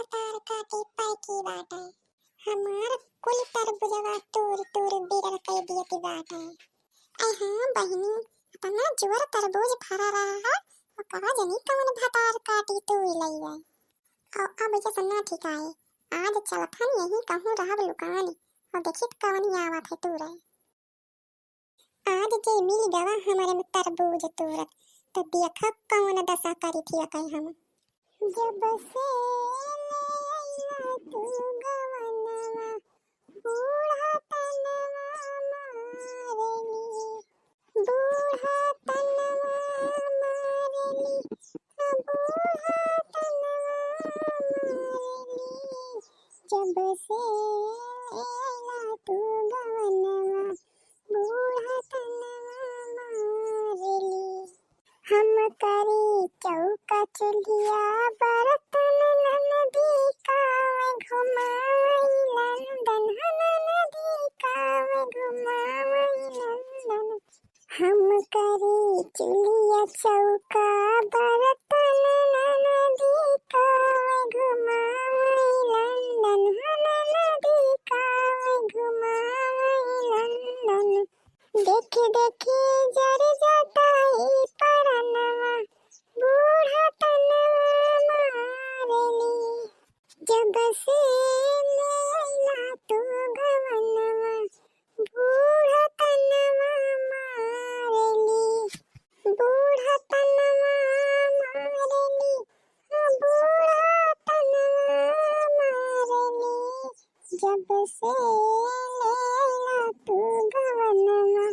भतार काटे पर की बात है। हमार कुल तरबुजवा तूर तूर बिगड़ कर दियती बात है। ऐ हाँ बहिनी, अपना जोर तरबूज फरा रहा है और कहा जनी कौन भतार काटी तू लई है। और अब ये सुनना ठीक है, आज चलथन यही कहूँ रहब लुकानी और देखित कौन आवत है तू रहे। आज जे मिल गवा हमारे में तरबूज तूरत तो देखा कौन दशा करी थी कहीं हम। जब से नैया तू गवनवा बूढ़ा तनवा मारेली, बूढ़ा तनवा मारेली, बूढ़ा तनवा मारेली। जब से नैया तू गवनवा बूढ़ा तनवा मारेली। हम करी चौका चूल्हिया बर्तन ननदी कावे घुमावई लंदन, ननदी कावे घुमावई लंदन। हम करी चूल्हिया चौका बर्तन ननदी कावे घुमावई लंदन, ननदी कावे घुमावई लंदन। देखे देखे जर जाता ही परनवा बूढ़ा तनवा मारेली। जब से नैया तू गवनवा बूढ़ा तनवा मारेली, बूढ़ा तनवा मारेली, बूढ़ा तनवा मारेली। जब से नैया तू गवनवा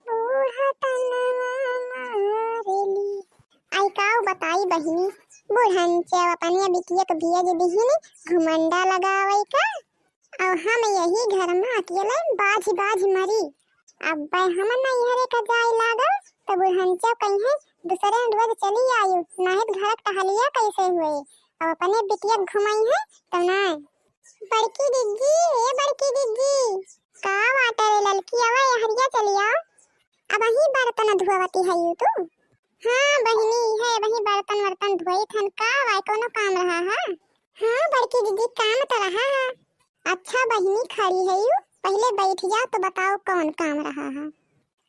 बूढ़ा तनवा मारेली। आई काऊ बताई बहिनी, बुढ़न चेव अपने बिटिया के भेज दिहिनी घुमंडा लगावई का। और हम यही घर में अकेले बाझ बाझ मरी। अब हम नैहरे का जाए लागल तो बुढ़न चेव कहीं दूसरे रोज चली आयु, नहीं घर टहलिया कैसे हुए। अब अपने बिटिया घुमाई है तो ना। बड़की दीदी, ए बड़की दीदी, का वाटर ललकी आवा हरिया चली आओ। अब वही बर्तन धोवती है यू तू। हाँ बहिनी है, वही बर्तन वर्तन धोई थन का वाई कोनो काम रहा है। हाँ बड़की दीदी काम तो रहा है। अच्छा बहिनी खड़ी है यू, पहले बैठ जाओ तो बताओ कौन काम रहा है।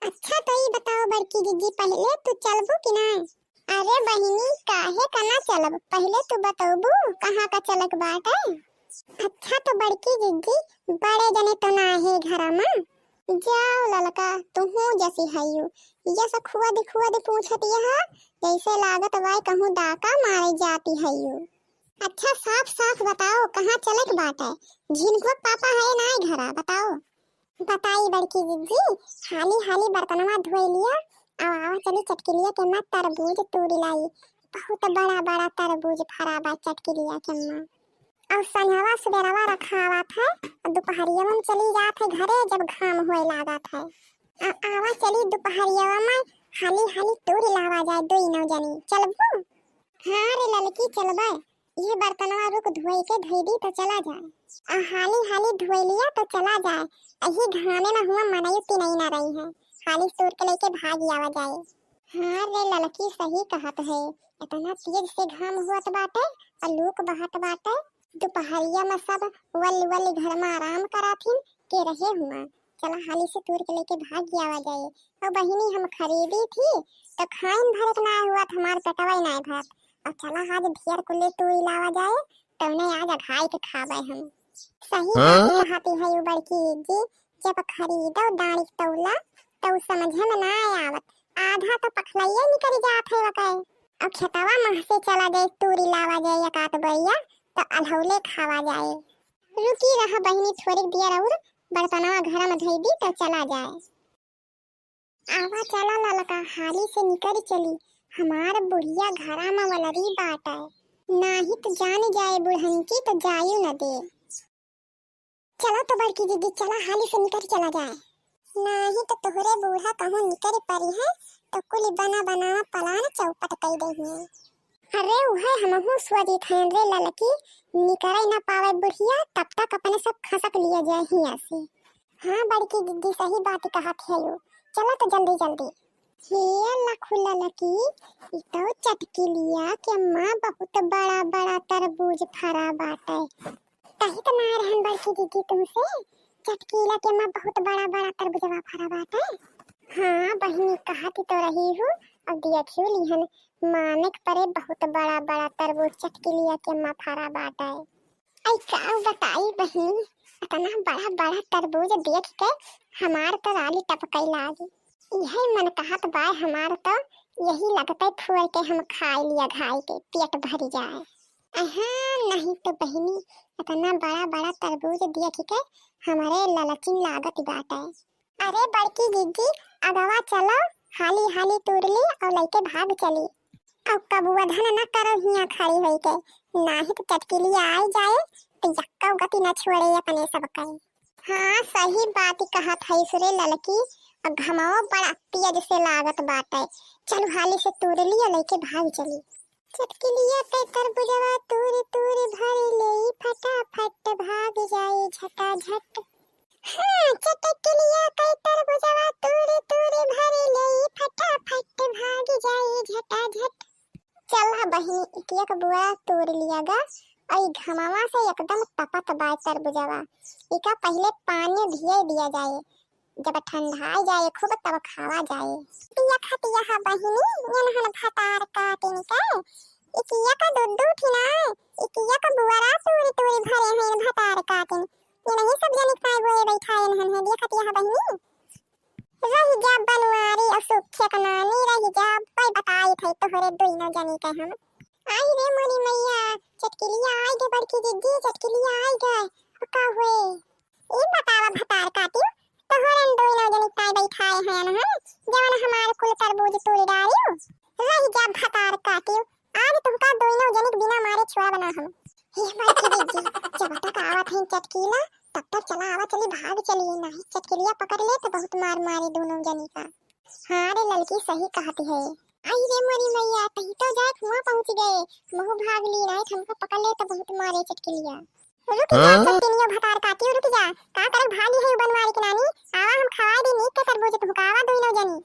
अच्छा तो ये बताओ बड़की दीदी, पहले तू चलबू कि ना। अरे बहिनी काहे कना चलब, पहले तू बताबू कहाँ का चलक बात है। अच्छा तो बड़की दीदी बड़े जने तो ना है घर में। जाओ ललका तुहू जैसी हयू, ये सब खुआ दे पूछती है जैसे लागत वाई कहूँ डाका मारे जाती हयू। अच्छा साफ साफ बताओ कहाँ चले की बात है। झिनको पापा है ना घरा बताओ। बताई बड़की दीदी, हाली हाली बर्तनवा धोई लिया और आवा चली चटकिलिया के मैं तरबूज तोड़ी लाई। बहुत बड़ा बड़ा तरबूज फरा बा चटकिलिया के मैं। और संझवा सुबेरवा रखा हुआ था, दोपहरिया में चली जात है घरे जब घाम होए लागत है। आवा चली दोपहरिया में हाली हाली तोड़ लावा जाए दो नौ जनी। चलबू? हाँ रे ललकी चलबे। ये बर्तनवा रुक धोई के धोई दी तो चला जाए। हाली हाली धोई लिया तो चला जाए। यही घामे में हुआ मनायुक्ति नहीं ना रही है, हाली तोड़ के लेके भाग आवा जाए। हाँ रे ललकी सही कहत है, इतना तेज से घाम हुआ बाटे और लूक बहत बाटे। दोपहरिया में सब वल वल घर में आराम कराथीन के रहे हुआ। चला हाली से तोड़ के लेके भाग आवा जाए। और बहिनी हम खरीदी थी तो खाइन भरत ना हुआ, हमार पेटवा ना भात। और चला आज ढेर को ले तोड़ लावा जाए तो उन्हें आज खाई के खावे हम। सही कहती है यू बड़की जी, जब खरीदो दानी तौला तो समझे में ना आवत, आधा तो पखलैया निकल जात है वकै। और खेतवा मह से चला जाए तोड़ी लावा जाए एकात बरिया तो अधौले खावा जाए। रुकी रहा बहिनी थोड़ी देर और बर्तनवा घर में धोई दी तो चला जाए। आवा चला ललका हाली से निकल चली, हमार बुढ़िया घरा में वलरी बाट है, नाही तो जान जाए बुढ़न की तो जायू न दे। चलो तो बड़की दीदी चला हाली से निकल चला जाए, नाही तो तोहरे बूढ़ा कहूँ निकल पड़ी है तो कुल बना बना पलान चौपट कई दही है। अरे उहे हमहू सोची थे रे ललकी, निकल ना पावे बुढ़िया तब तक अपने सब खसक लिए जाए हिया से। हाँ बड़की दीदी सही बात कहत है यो, चलो तो जल्दी जल्दी। हे अल्लाह खुला ललकी इ तो चटकी लिया कि अम्मा बहुत बड़ा बड़ा तरबूज फरा बाटे। कही तो ना रहन बड़की दीदी तुमसे चटकी ला के अम्मा बहुत बड़ा बड़ा तरबूजवा फरा बाटे। हाँ बहिनी कहती तो रही हूँ अब देखियो लिहन माने के परे बहुत बड़ा बड़ा तरबूज चटकी लिया के अम्मा फरा बाटे। आई का बताई बहिनी इतना बड़ा बड़ा तरबूज देख के हमार तो राली टपकई लागी। यही मन कहत बा हमार तो यही लगते फुआ के हम खाई लिया घाई के पेट भर जाए। नहीं तो बहिनी इतना बड़ा बड़ा तरबूज देख के हमारे ललचिन लागत बाटे। अरे बड़की दीदी अगवा चलो हाली हाली तोड़ ली और लेके भाग चली। अब कबुआ धन न करो हिया खड़ी होई के नाही तो चटकी लिया आई जाए तो यक्का गति न छोड़े अपने सब कहे। हाँ सही बात ही कहत है सुरे ललकी और घमाओ बड़ा तेज से लागत बाटे। चलो हाली से तोड़ लिया लेके भाग चली। चटकी लिया पे तरबूजवा तूर तूर भर ले फटाफट भाग जाए झटाझट। हाँ चटकी लिया पे तरबूजवा तूर तूर भर ले फटाफट भाग जाए झटाझट। चल बहिनी एक बुआ तोड़ लिया गा और घमावा से एकदम टपक बाय तरबूजवा। इका पहले पानी धिए दिया जाए जब ठंडा जाए खूब तब खावा जाए। पिया खतिया हा बहिनी यनहन भतार काटिन के इकिया का दुद्दू ठिना इकिया का बुआरा तोरी तोरी भरे हैं भतार काटिन ये नहीं सब जने खाए गोए बैठा यनहन है दिया खतिया हा बहिनी। रही जा बनवारी असुख्य कनानी रही जा कोई बताई थे तोहरे दोइनो जनी के हम। आई रे मोरी मैया चटकी लिया आई गे बड़की दीदी चटकी लिया आई गे का हुए ई बतावा भतार काटियो तोहरे दोइनो जनी काय बैठाए हैं न जवन हमार कुल तरबूज तोड़ डालियो। रही जा भतार काटियो आज तुमका दोइनो जनी बिना मारे छुआ बना हम। हे बड़की दीदी जब तक आवत है चटकी ला तब तक चला आवा चली भाग चली नहीं चटकी लिया पकड़ ले तो बहुत मार मारे दोनों जनी का। हाँ रे ललकी सही कहती है। आई रे मोरी मैया कहीं तो जाए हुआ पहुंच गए महू भाग ली नहीं हमको पकड़ ले तो बहुत मारे चटकी लिया। रुक जा चटनिया भतार काटी रुक जा का करे भागी है बनवारी के नानी आवा हम खवा दी नीक के तरबूज भुकावा दोनों जनी।